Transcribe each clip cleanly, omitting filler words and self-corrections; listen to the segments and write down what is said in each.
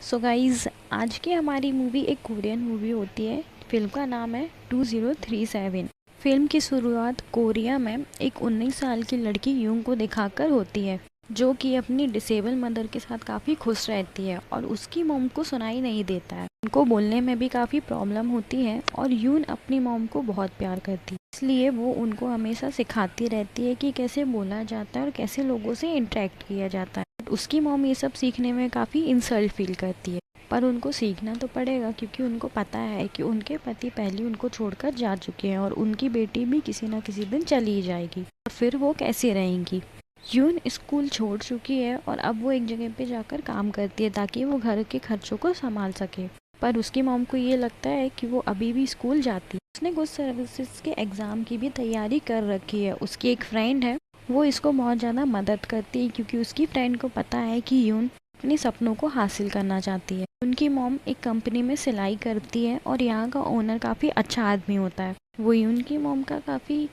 So guys, आज की हमारी मूवी एक कोरियन मूवी होती है। फिल्म का नाम है 2037। फिल्म की शुरुआत कोरिया में एक 19 साल की लड़की यूंग को दिखाकर होती है, जो कि अपनी डिसेबल मदर के साथ काफ़ी खुश रहती है और उसकी मॉम को सुनाई नहीं देता है। उनको बोलने में भी काफ़ी प्रॉब्लम होती है और यून अपनी मॉम को बहुत प्यार करती है, इसलिए वो उनको हमेशा सिखाती रहती है कि कैसे बोला जाता है और कैसे लोगों से इंटरेक्ट किया जाता है। उसकी मॉम ये सब सीखने में काफ़ी इंसल्ट फील करती है, पर उनको सीखना तो पड़ेगा क्योंकि उनको पता है कि उनके पति पहले उनको छोड़कर जा चुके हैं और उनकी बेटी भी किसी न किसी दिन चली ही जाएगी और फिर वो कैसे रहेंगी। यून स्कूल छोड़ चुकी है और अब वो एक जगह पे जाकर काम करती है ताकि वो घर के खर्चों को संभाल सके, पर उसकी मॉम को ये लगता है कि वो अभी भी स्कूल जाती है। उसने कुछ सर्विसेज के एग्ज़ाम की भी तैयारी कर रखी है। उसकी एक फ्रेंड है, वो इसको बहुत ज़्यादा मदद करती है क्योंकि उसकी फ्रेंड को पता है कि यून अपने सपनों को हासिल करना चाहती है। उनकी मॉम एक कंपनी में सिलाई करती है और यहाँ का ओनर काफ़ी अच्छा आदमी होता है। वो यून की मॉम का काफ़ी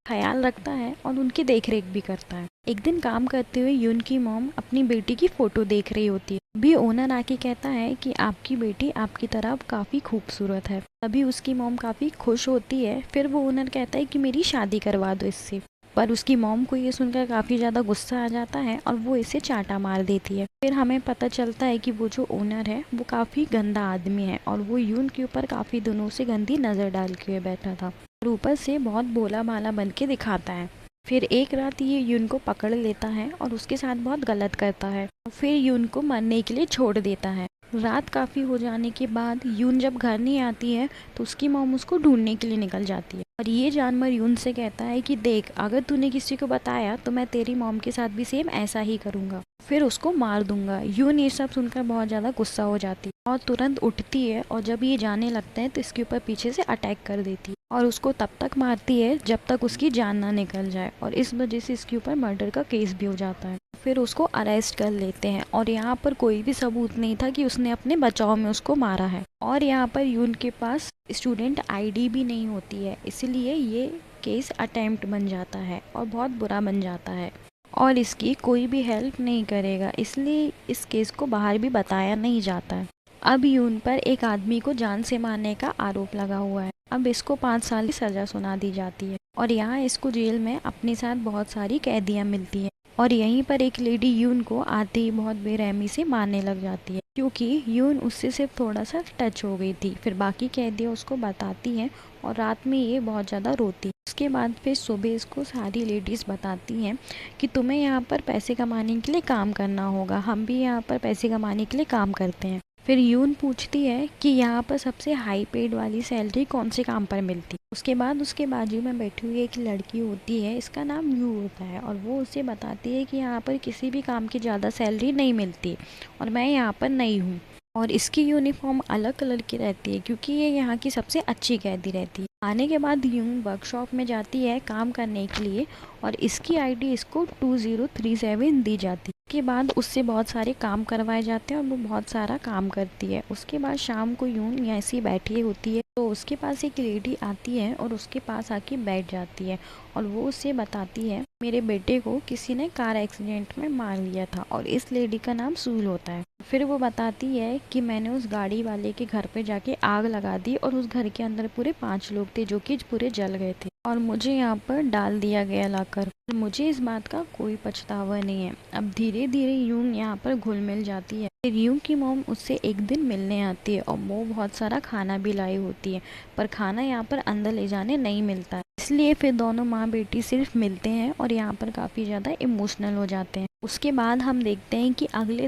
ख्याल रखता है और उनकी देखरेख भी करता है। एक दिन काम करते हुए यून की मॉम अपनी बेटी की फ़ोटो देख रही होती है। अभी ओनर आके कहता है कि आपकी बेटी आपकी तरह काफ़ी खूबसूरत है। तभी उसकी मॉम काफ़ी खुश होती है। फिर वो ओनर कहता है कि मेरी शादी करवा दो इससे, पर उसकी मॉम को ये सुनकर काफ़ी ज़्यादा गुस्सा आ जाता है और वो इसे चांटा मार देती है। फिर हमें पता चलता है कि वो जो ओनर है वो काफ़ी गंदा आदमी है और वो यून के ऊपर काफ़ी दिनों से गंदी नज़र डाल के बैठा था और ऊपर से बहुत भोला भाला बन के दिखाता है। फिर एक रात ये यून को पकड़ लेता है और उसके साथ बहुत गलत करता है और फिर यून को मरने के लिए छोड़ देता है। रात काफ़ी हो जाने के बाद यून जब घर नहीं आती है तो उसकी मॉम उसको ढूंढने के लिए निकल जाती है और ये जानवर यून से कहता है कि देख, अगर तूने किसी को बताया तो मैं तेरी मॉम के साथ भी सेम ऐसा ही करूँगा, फिर उसको मार दूंगा। यून ये सब सुनकर बहुत ज़्यादा गुस्सा हो जाती है और तुरंत उठती है और जब ये जाने लगते हैं तो इसके ऊपर पीछे से अटैक कर देती है और उसको तब तक मारती है जब तक उसकी जान ना निकल जाए और इस वजह से इसके ऊपर मर्डर का केस भी हो जाता है। फिर उसको अरेस्ट कर लेते हैं और यहाँ पर कोई भी सबूत नहीं था कि उसने अपने बचाव में उसको मारा है और यहाँ पर यून के पास स्टूडेंट आईडी भी नहीं होती है, इसलिए ये केस अटेम्प्ट बन जाता है और बहुत बुरा बन जाता है और इसकी कोई भी हेल्प नहीं करेगा, इसलिए इस केस को बाहर भी बताया नहीं जाता है। अब यून पर एक आदमी को जान से मारने का आरोप लगा हुआ है। अब इसको 5 साल की सज़ा सुना दी जाती है और यहाँ इसको जेल में अपने साथ बहुत सारी कैदियाँ मिलती हैं और यहीं पर एक लेडी यून को आते ही बहुत बेरहमी से मारने लग जाती है क्योंकि यून उससे सिर्फ थोड़ा सा टच हो गई थी। फिर बाकी कैदियाँ उसको बताती हैं और रात में ये बहुत ज़्यादा रोती है। उसके बाद फिर सुबह इसको सारी लेडीज़ बताती हैं कि तुम्हें यहाँ पर पैसे कमाने के लिए काम करना होगा, हम भी यहाँ पर पैसे कमाने के लिए काम करते हैं। फिर यून पूछती है कि यहाँ पर सबसे हाई पेड वाली सैलरी कौन से काम पर मिलती है। उसके बाद उसके बाजू में बैठी हुई एक लड़की होती है, इसका नाम यू होता है और वो उसे बताती है कि यहाँ पर किसी भी काम की ज़्यादा सैलरी नहीं मिलती और मैं यहाँ पर नई हूँ और इसकी यूनिफॉर्म अलग कलर की रहती है क्योंकि ये यहाँ की सबसे अच्छी कैदी रहती है। आने के बाद यून वर्कशॉप में जाती है काम करने के लिए और इसकी आईडी इसको 2037 दी जाती है। उसके बाद उससे बहुत सारे काम करवाए जाते हैं और वो बहुत सारा काम करती है। उसके बाद शाम को यून ऐसी बैठी होती है तो उसके पास एक लेडी आती है और उसके पास आके बैठ जाती है और वो उसे बताती है मेरे बेटे को किसी ने कार एक्सीडेंट में मार लिया था और इस लेडी का नाम सूल होता है। फिर वो बताती है कि मैंने उस गाड़ी वाले के घर पे जाके आग लगा दी और उस घर के अंदर पूरे 5 लोग थे जो कि पूरे जल गए थे और मुझे यहाँ पर डाल दिया गया लाकर। मुझे इस बात का कोई पछतावा नहीं है। अब धीरे धीरे यूंग यहाँ पर घुल मिल जाती है। फिर यूंग की मॉम उससे एक दिन मिलने आती है और वो बहुत सारा खाना भी लाई होती है, पर खाना यहाँ पर अंदर ले जाने नहीं मिलता है, इसलिए फिर दोनों माँ बेटी सिर्फ मिलते हैं और यहाँ पर काफ़ी ज़्यादा इमोशनल हो जाते हैं। उसके बाद हम देखते हैं कि अगले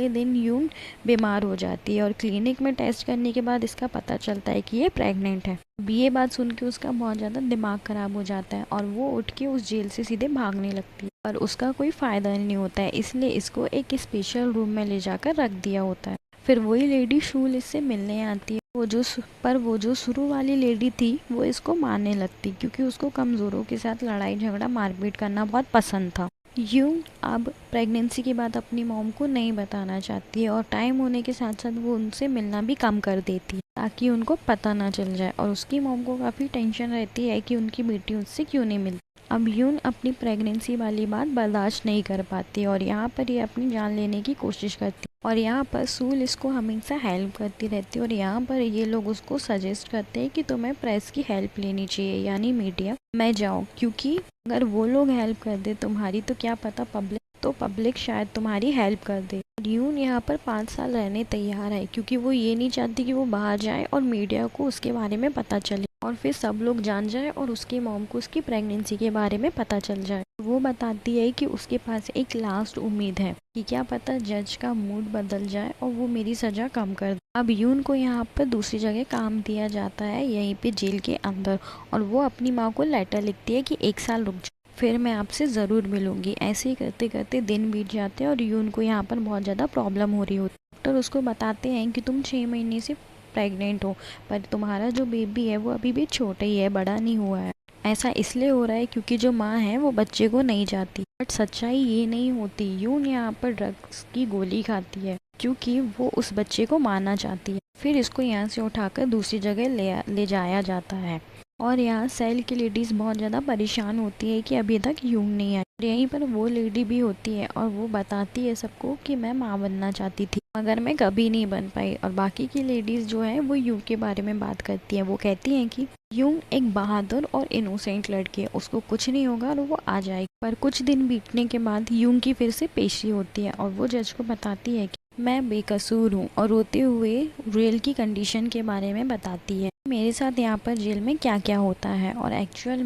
दिन यूंग बीमार हो जाती है और क्लिनिक में टेस्ट करने के बाद इसका पता चलता है कि ये प्रेग्नेंट है। अब ये बात सुन के उसका बहुत ज़्यादा दिमाग ख़राब हो जाता है और वो उठ के उस जेल से सीधे भागने लगती है, पर उसका कोई फ़ायदा नहीं होता है, इसलिए इसको एक स्पेशल रूम में ले जाकर रख दिया होता है। फिर वही लेडी शूल इससे मिलने आती है। वो जो शुरू वाली लेडी थी वो इसको मारने लगती क्योंकि उसको कमज़ोरों के साथ लड़ाई झगड़ा मारपीट करना बहुत पसंद था। यूं अब प्रेगनेंसी के बाद अपनी मॉम को नहीं बताना चाहती है और टाइम होने के साथ साथ वो उनसे मिलना भी कम कर देती है ताकि उनको पता ना चल जाए और उसकी मॉम को काफ़ी टेंशन रहती है कि उनकी बेटी उससे क्यों नहीं मिलती। अब यून अपनी प्रेगनेंसी वाली बात बर्दाश्त नहीं कर पाती और यहाँ पर ये अपनी जान लेने की कोशिश करती। और यहाँ पर सूल इसको हमेशा हेल्प करती रहती है और यहाँ पर ये लोग उसको सजेस्ट करते हैं कि तुम्हें प्रेस की हेल्प लेनी चाहिए, यानी मीडिया में जाओ, क्योंकि अगर वो लोग हेल्प कर दे तुम्हारी तो क्या पता पब्लिक शायद तुम्हारी हेल्प कर दे। ड्यून यहाँ पर 5 साल रहने तैयार है क्योंकि वो ये नहीं चाहती कि वो बाहर जाए और मीडिया को उसके बारे में पता चले और फिर सब लोग जान जाए और उसकी मॉम को उसकी प्रेगनेंसी के बारे में पता चल जाए। वो बताती है कि उसके पास एक लास्ट उम्मीद है कि क्या पता जज का मूड बदल जाए और वो मेरी सजा कम कर दे। अब यून को यहाँ पर दूसरी जगह काम दिया जाता है, यहीं पे जेल के अंदर, और वो अपनी माँ को लेटर लिखती है कि 1 साल रुक जाओ, फिर मैं आपसे ज़रूर मिलूंगी। ऐसे ही करते करते दिन बीत जाते हैं और यून को यहाँ पर बहुत ज़्यादा प्रॉब्लम हो रही होती है। डॉक्टर उसको बताते हैं कि तुम 6 महीने से प्रेग्नेंट हो, पर तुम्हारा जो बेबी है वो अभी भी छोटा ही है, बड़ा नहीं हुआ है। ऐसा इसलिए हो रहा है क्योंकि जो माँ है वो बच्चे को नहीं चाहती, बट सच्चाई ये नहीं होती। यून यहाँ पर ड्रग्स की गोली खाती है क्योंकि वो उस बच्चे को मारना चाहती है। फिर इसको यहाँ से उठाकर दूसरी जगह ले जाया जाता है और यहाँ सेल की लेडीज बहुत ज़्यादा परेशान होती है कि अभी तक यून नहीं आई। यहीं पर वो लेडी भी होती है और वो बताती है सबको कि मैं माँ बनना चाहती थी मगर मैं कभी नहीं बन पाई। और बाकी की लेडीज जो है वो यून के बारे में बात करती हैं। वो कहती हैं कि यून एक बहादुर और इनोसेंट लड़की है, उसको कुछ नहीं होगा और वो आ जाएगी। पर कुछ दिन बीतने के बाद यून की फिर से पेशी होती है और वो जज को बताती है कि मैं बेकसूर हूँ और रोते हुए रियल की कंडीशन के बारे में बताती है, मेरे साथ यहाँ पर जेल में क्या क्या होता है और एक्चुअल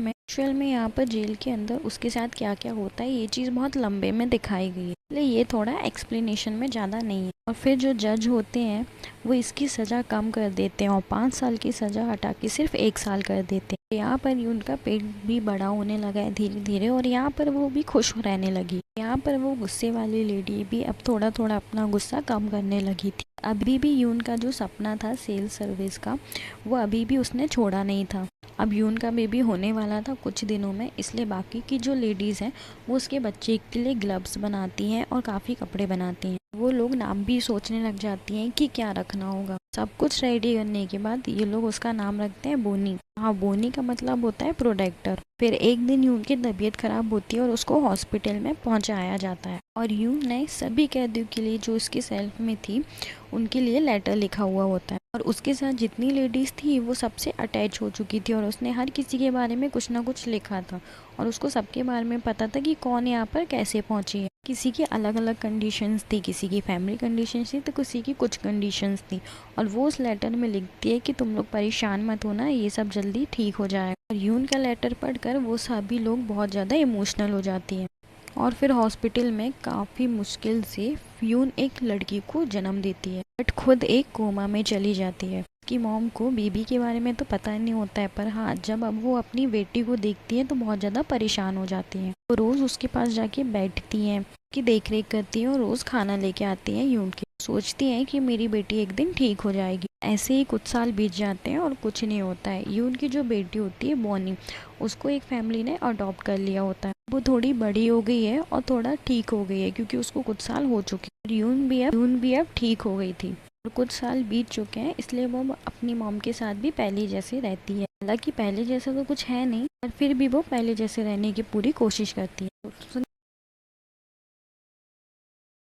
में यहाँ पर जेल के अंदर उसके साथ क्या क्या होता है। ये चीज़ बहुत लंबे में दिखाई गई है, इसलिए ये थोड़ा एक्सप्लेनेशन में ज़्यादा नहीं है। और फिर जो जज होते हैं वो इसकी सज़ा कम कर देते हैं और 5 साल की सज़ा हटा के सिर्फ 1 साल कर देते हैं। यहाँ पर उनका पेट भी बड़ा होने लगा है धीरे धीरे और यहाँ पर वो भी खुश रहने लगी। यहाँ पर वो गुस्से वाली लेडी भी अब थोड़ा थोड़ा अपना गुस्सा कम करने लगी थी। अभी भी यून का जो सपना था सेल सर्विस का, वो अभी भी उसने छोड़ा नहीं था। अब यून का बेबी होने वाला था कुछ दिनों में, इसलिए बाकी की जो लेडीज़ हैं वो उसके बच्चे के लिए ग्लव्स बनाती हैं और काफ़ी कपड़े बनाती हैं। वो लोग नाम भी सोचने लग जाती हैं कि क्या रखना होगा। सब कुछ रेडी करने के बाद ये लोग उसका नाम रखते हैं बोनी। हाँ, बोनी का मतलब होता है प्रोटेक्टर। फिर एक दिन यून की तबीयत खराब होती है और उसको हॉस्पिटल में पहुंचाया जाता है और यून ने सभी कैदियों के लिए जो उसकी सेल्फ में थी उनके लिए लेटर लिखा हुआ होता है और उसके साथ जितनी लेडीज़ थी वो सबसे अटैच हो चुकी थी और उसने हर किसी के बारे में कुछ ना कुछ लिखा था और उसको सबके बारे में पता था कि कौन यहाँ पर कैसे पहुँची है। किसी की अलग अलग कंडीशंस थी, किसी की फैमिली कंडीशंस थी तो किसी की कुछ कंडीशंस थी और वो उस लेटर में लिखती है कि तुम लोग परेशान मत होना, ये सब जल्दी ठीक हो जाएगा। और यून का लेटर पढ़कर वो सभी लोग बहुत ज़्यादा इमोशनल हो जाती हैं और फिर हॉस्पिटल में काफ़ी मुश्किल से यून एक लड़की को जन्म देती है बट खुद एक कोमा में चली जाती है। कि मॉम को बेबी के बारे में तो पता नहीं होता है, पर हाँ जब अब वो अपनी बेटी को देखती है तो बहुत ज़्यादा परेशान हो जाती हैं। वो रोज़ उसके पास जाके बैठती हैं, की देख रेख करती हैं और रोज़ खाना लेके आती हैं यून के। सोचती हैं कि मेरी बेटी एक दिन ठीक हो जाएगी। ऐसे ही कुछ साल बीत जाते हैं और कुछ नहीं होता है। यून की जो बेटी होती है बॉनी, उसको एक फैमिली ने अडॉप्ट कर लिया होता है। वो थोड़ी बड़ी हो गई है और थोड़ा ठीक हो गई है क्योंकि उसको कुछ साल हो चुके हैं। यून भी अब ठीक हो गई थी और कुछ साल बीत चुके हैं, इसलिए वो अपनी मॉम के साथ भी पहले जैसे रहती है। हालांकि पहले जैसा तो कुछ है नहीं, पर फिर भी वो पहले जैसे रहने की पूरी कोशिश करती है।